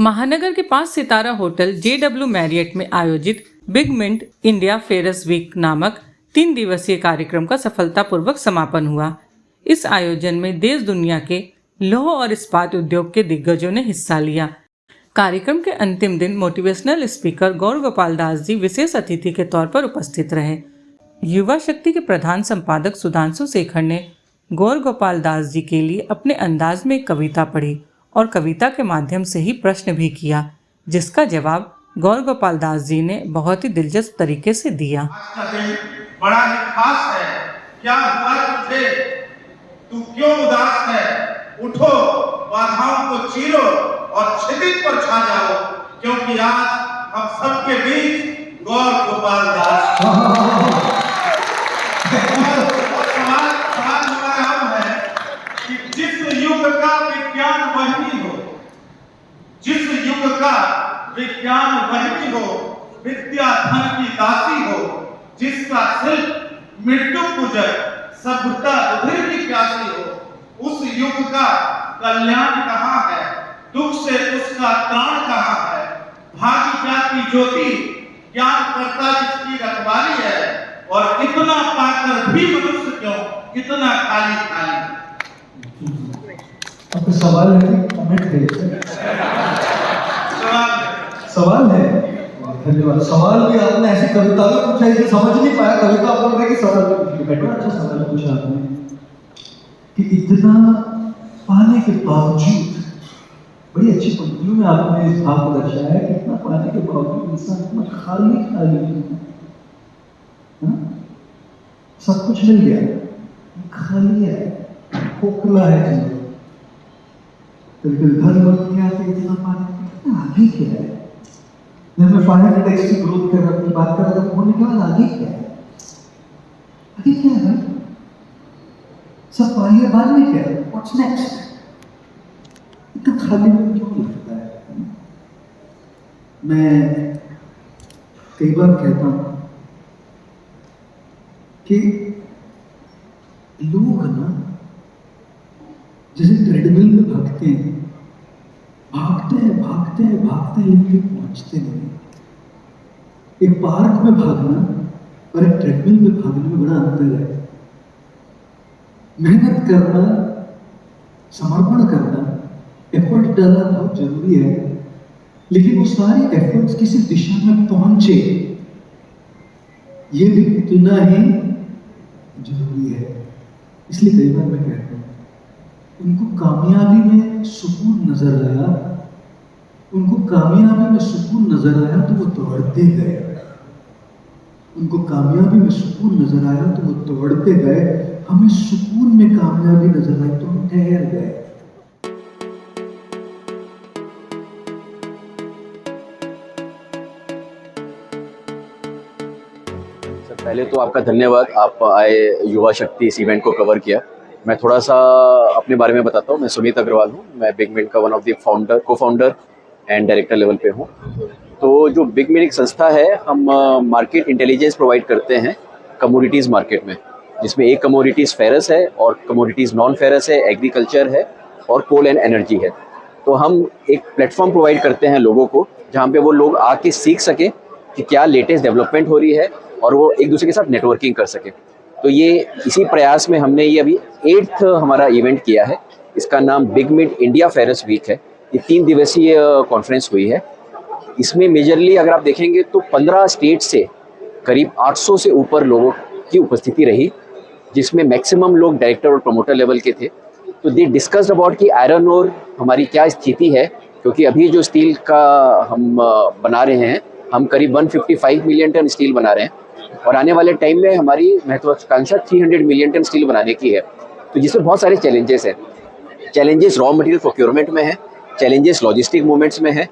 महानगर के 5 सितारा hotel JW Marriott में आयोजित Big Mint India Ferrous Week नामक 3 दिवसीय कार्यक्रम का सफलतापूर्वक समापन हुआ। इस आयोजन में देश दुनिया के लौह और इस्पात उद्योग के दिग्गजों ने हिस्सा लिया। कार्यक्रम के अंतिम दिन मोटिवेशनल स्पीकर गौर गोपाल दास जी विशेष अतिथि के तौर पर उपस्थित रहे। युवा शक्ति के प्रधान संपादक सुधांशु शेखर ने गौर गोपाल दास जी के लिए अपने अंदाज में एक कविता पढ़ी और कविता के माध्यम से ही प्रश्न भी किया, जिसका जवाब गौर गोपाल दास जी ने बहुत ही दिलचस्प तरीके से दिया। आज का दिन बड़ा ही खास है। क्या हुआ तुझे? तू क्यों उदास है? उठो, बाधाओं को चीरो और क्षितिज पर छा जाओ, क्योंकि आज हम सबके बीच गौर गोपाल दास। सवाल हमारा अब है कि जिस युग का विज्ञान वही हो, जिस युग का विज्ञान वही हो, विद्या धन की दासी हो, जिसका शिल्प मृत्यु पूजक, सभ्यता उधर की प्यासी हो, उस युग का कल्याण कहाँ है? दुख से उसका त्राण कहाँ है? भागी जाति ज्योति ज्ञान करता जिसकी रखवाली है, और इतना पाकर भी मनुष्य क्यों इतना खाली खाली? आपको सवाल है कि कमेंट है? सवाल है। धन्यवाद। सवाल भी आपने ऐसी कविता में पूछा है कि समझ नहीं पाया, कविता बोल रहे कि सवाल बड़ा अच्छा सवाल पूछा आपने कि इतना पाने के बावजूद, बड़ी अच्छी पंक्तियों में आपने इस भाव को दर्शाया है कि इतना पाने के बावजूद इंसान इतना खाली खाली है। सब कुछ मिल गया, खाली है, खोखला है जीवन। घर लौट के आते इतना पाने आगे क्या है? जब मैं फाइनल इंडेक्स की ग्रोथ कर रहा हूँ, बात कर रहा हूँ, होने के बाद आगे क्या है? आगे क्या है? सब पाइए, बाद में क्या है? What's next? इतना खाली में क्यों लगता है? मैं कई बार कहता हूँ कि लोग ना जैसे ट्रेडमिल में भागते हैं, भागते हैं भागते हैं भागते हैं, लेकिन पहुंचते नहीं। एक पार्क में भागना और एक ट्रेडमिल में भागने में बड़ा अंतर है। मेहनत करना, समर्पण करना, एफर्ट डालना बहुत जरूरी है, लेकिन वो सारी एफर्ट्स किसी दिशा में पहुंचे, ये भी इतना ही जरूरी है। इसलिए कई बार मैं कहता हूँ, उनको कामयाबी में सुकून नजर आया, उनको कामयाबी में सुकून नजर आया तो वो दौड़ते गए। उनको कामयाबी में सुकून नजर आया तो वो दौड़ते गए। हमें सुकून में कामयाबी नजर आई तो हम ठहर गए। पहले तो आपका धन्यवाद, आप आए, युवा शक्ति इस इवेंट को कवर किया। मैं थोड़ा सा अपने बारे में बताता हूँ। मैं सुमित अग्रवाल हूँ। मैं बिग मिंट का वन ऑफ द को फाउंडर एंड डायरेक्टर लेवल पे हूँ। तो जो बिग मिंट एक संस्था है, हम मार्केट इंटेलिजेंस प्रोवाइड करते हैं कमोडिटीज़ मार्केट में, जिसमें एक कमोडिटीज़ फेरस है और कमोडिटीज़ नॉन फेरस है, एग्रीकल्चर है और कोल एंड एनर्जी है। तो हम एक प्लेटफॉर्म प्रोवाइड करते हैं लोगों को, जहाँ पे वो लोग आके सीख सके कि क्या लेटेस्ट डेवलपमेंट हो रही है और वो एक दूसरे के साथ नेटवर्किंग कर सके। तो ये इसी प्रयास में हमने ये अभी 8th हमारा इवेंट किया है। इसका नाम Big Mint India Ferrous Week है। ये 3 दिवसीय कॉन्फ्रेंस हुई है। इसमें मेजरली अगर आप देखेंगे तो 15 स्टेट से करीब 800 से ऊपर लोगों की उपस्थिति रही, जिसमें मैक्सिमम लोग डायरेक्टर और प्रमोटर लेवल के थे। तो दे डिस्कस्ड अबाउट कि आयरन ओर हमारी क्या स्थिति है, क्योंकि अभी जो स्टील का हम बना रहे हैं, हम करीब 155 मिलियन टन स्टील बना रहे हैं और आने वाले टाइम में हमारी महत्वाकांक्षा 300 मिलियन टन स्टील बनाने की है। तो जिसमें बहुत सारे चैलेंजेस हैं। चैलेंजेस रॉ मटेरियल प्रोक्योरमेंट में है, चैलेंजेस लॉजिस्टिक मूवमेंट्स में है,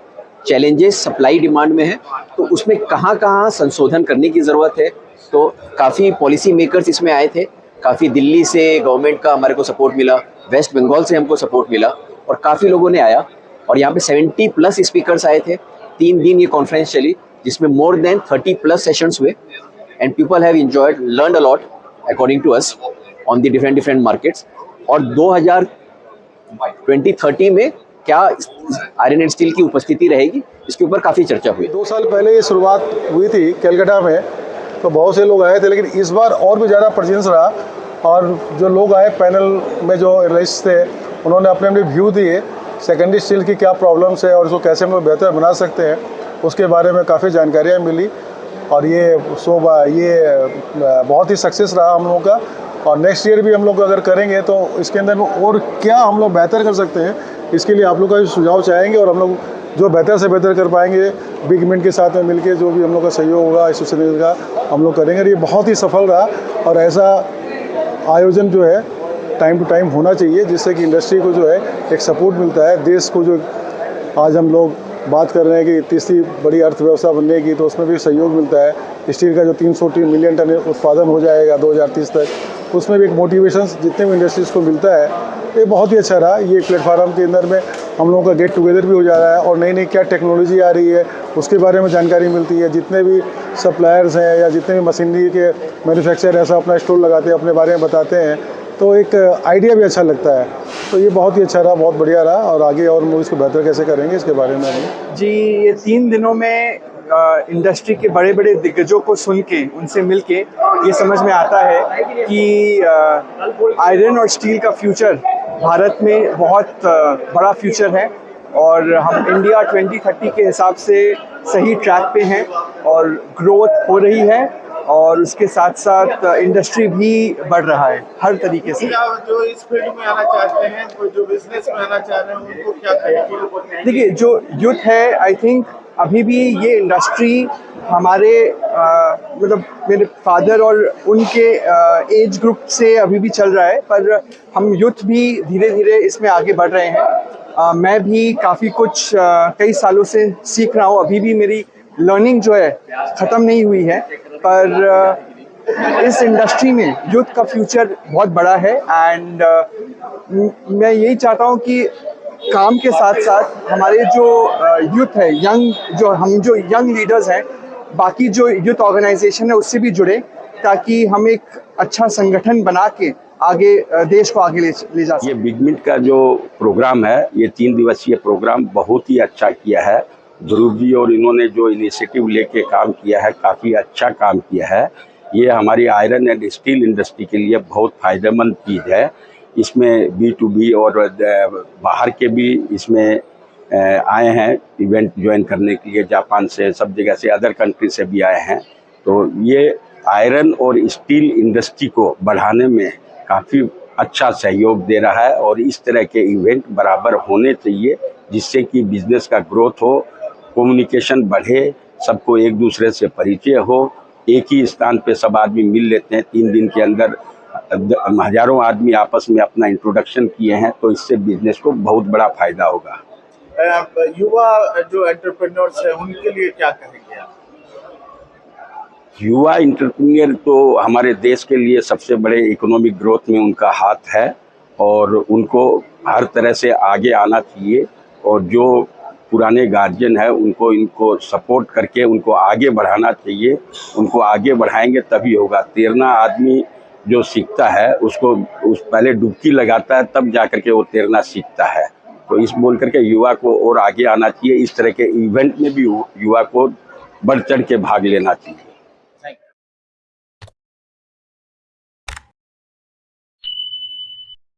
चैलेंजेस सप्लाई डिमांड में है। तो उसमें कहाँ कहाँ संशोधन करने की ज़रूरत है। तो काफ़ी पॉलिसी मेकर्स इसमें आए थे, काफ़ी दिल्ली से गवर्नमेंट का हमारे को सपोर्ट मिला, वेस्ट बंगाल से हमको सपोर्ट मिला और काफ़ी लोगों ने आया। और यहाँ पे 70+ स्पीकर्स आए थे। 3 दिन ये कॉन्फ्रेंस चली, जिसमें मोर देन 30+ सेशंस हुए and people have enjoyed, learned a lot according to us on the different markets. और 2030 में क्या आयरन एंड स्टील की उपस्थिति रहेगी, इसके ऊपर काफ़ी चर्चा हुई। 2 साल पहले ये शुरुआत हुई थी कलकत्ता में, तो बहुत से लोग आए थे, लेकिन इस बार और भी ज़्यादा प्रेजेंस रहा। और जो लोग आए पैनल में, जो एनालिस्ट थे, उन्होंने अपने अपने व्यू दिए सेकेंडरी स्टील की क्या प्रॉब्लम्स है और इसको कैसे हम लोग बेहतर बना सकते हैं, उसके बारे में काफ़ी जानकारियाँ मिली। और ये बहुत ही सक्सेस रहा हम लोगों का। और नेक्स्ट ईयर भी हम लोग अगर करेंगे तो इसके अंदर और क्या हम लोग बेहतर कर सकते हैं, इसके लिए आप लोग का सुझाव चाहेंगे। और हम लोग जो बेहतर से बेहतर कर पाएंगे, बिग मिंट के साथ में मिलके जो भी हम लोग का सहयोग होगा एसोसिएशन का, हम लोग करेंगे। ये बहुत ही सफल रहा और ऐसा आयोजन जो है टाइम टू टाइम होना चाहिए, जिससे कि इंडस्ट्री को जो है एक सपोर्ट मिलता है। देश को जो आज हम लोग बात कर रहे हैं कि तीसरी बड़ी अर्थव्यवस्था बनने की, तो उसमें भी सहयोग मिलता है। स्टील का जो 303 मिलियन टन उत्पादन हो जाएगा 2030 तक, उसमें भी एक मोटिवेशन जितने भी इंडस्ट्रीज़ को मिलता है, ये बहुत ही अच्छा रहा। ये प्लेटफार्म के अंदर में हम लोगों का गेट टुगेदर भी हो जा रहा है और नई नई क्या टेक्नोलॉजी आ रही है उसके बारे में जानकारी मिलती है। जितने भी सप्लायर्स हैं या जितने भी मशीनरी के मैन्युफैक्चरर ऐसा अपना स्टॉल लगाते हैं, अपने बारे में बताते हैं, तो एक आइडिया भी अच्छा लगता है। तो ये बहुत ही अच्छा रहा, बहुत बढ़िया रहा। और आगे और हम इसको बेहतर कैसे करेंगे इसके बारे में हम जी, ये 3 दिनों में इंडस्ट्री के बड़े बड़े दिग्गजों को सुन के, उनसे मिल के ये समझ में आता है कि आयरन और स्टील का फ्यूचर भारत में बहुत बड़ा फ्यूचर है। और हम इंडिया 2030 के हिसाब से सही ट्रैक पे हैं और ग्रोथ हो रही है, और उसके साथ साथ इंडस्ट्री भी बढ़ रहा है हर तरीके से। जो इस फील्ड में आना चाहते हैं, कोई जो बिजनेस में आना चाह रहे हैं, उनको क्या कहेंगे? देखिए, जो यूथ है, आई थिंक अभी भी ये इंडस्ट्री हमारे मतलब मेरे फादर और उनके एज ग्रुप से अभी भी चल रहा है, पर हम यूथ भी धीरे धीरे इसमें आगे बढ़ रहे हैं। मैं भी काफ़ी कुछ कई सालों से सीख रहा हूँ, अभी भी मेरी लर्निंग जो है ख़त्म नहीं हुई है। पर इस इंडस्ट्री में यूथ का फ्यूचर बहुत बड़ा है। एंड मैं यही चाहता हूँ कि काम के साथ साथ हमारे जो यूथ है, जो यंग लीडर्स हैं, बाकी जो यूथ ऑर्गेनाइजेशन है उससे भी जुड़े, ताकि हम एक अच्छा संगठन बना के आगे देश को आगे ले जा सकें। ये बिग मिंट का जो प्रोग्राम है, ये 3 दिवसीय प्रोग्राम बहुत ही अच्छा किया है ध्रुव जी, और इन्होंने जो इनिशिएटिव लेके काम किया है, काफ़ी अच्छा काम किया है। ये हमारी आयरन एंड स्टील इंडस्ट्री के लिए बहुत फ़ायदेमंद चीज़ है। इसमें B2B और बाहर के भी इसमें आए हैं इवेंट ज्वाइन करने के लिए, जापान से, सब जगह से, अदर कंट्री से भी आए हैं। तो ये आयरन और स्टील इंडस्ट्री को बढ़ाने में काफ़ी अच्छा सहयोग दे रहा है। और इस तरह के इवेंट बराबर होने चाहिए, जिससे कि बिजनेस का ग्रोथ हो, कम्युनिकेशन बढ़े, सबको एक दूसरे से परिचय हो। एक ही स्थान पे सब आदमी मिल लेते हैं, 3 दिन के अंदर हजारों आदमी आपस में अपना इंट्रोडक्शन किए हैं, तो इससे बिजनेस को बहुत बड़ा फायदा होगा। युवा जो एंटरप्रेन्योर्स हैं, उनके लिए क्या कहेंगे आप? युवा एंटरप्रेन्योर तो हमारे देश के लिए सबसे बड़े इकोनॉमिक ग्रोथ में उनका हाथ है, और उनको हर तरह से आगे आना चाहिए। और जो पुराने गार्जियन है, उनको इनको सपोर्ट करके उनको आगे बढ़ाना चाहिए। उनको आगे बढ़ाएंगे तभी होगा। तैरना आदमी जो सीखता है, उसको पहले डुबकी लगाता है, तब जा कर के वो तैरना सीखता है। तो इस बोल करके युवा को और आगे आना चाहिए। इस तरह के इवेंट में भी युवा को बढ़ चढ़ के भाग लेना चाहिए।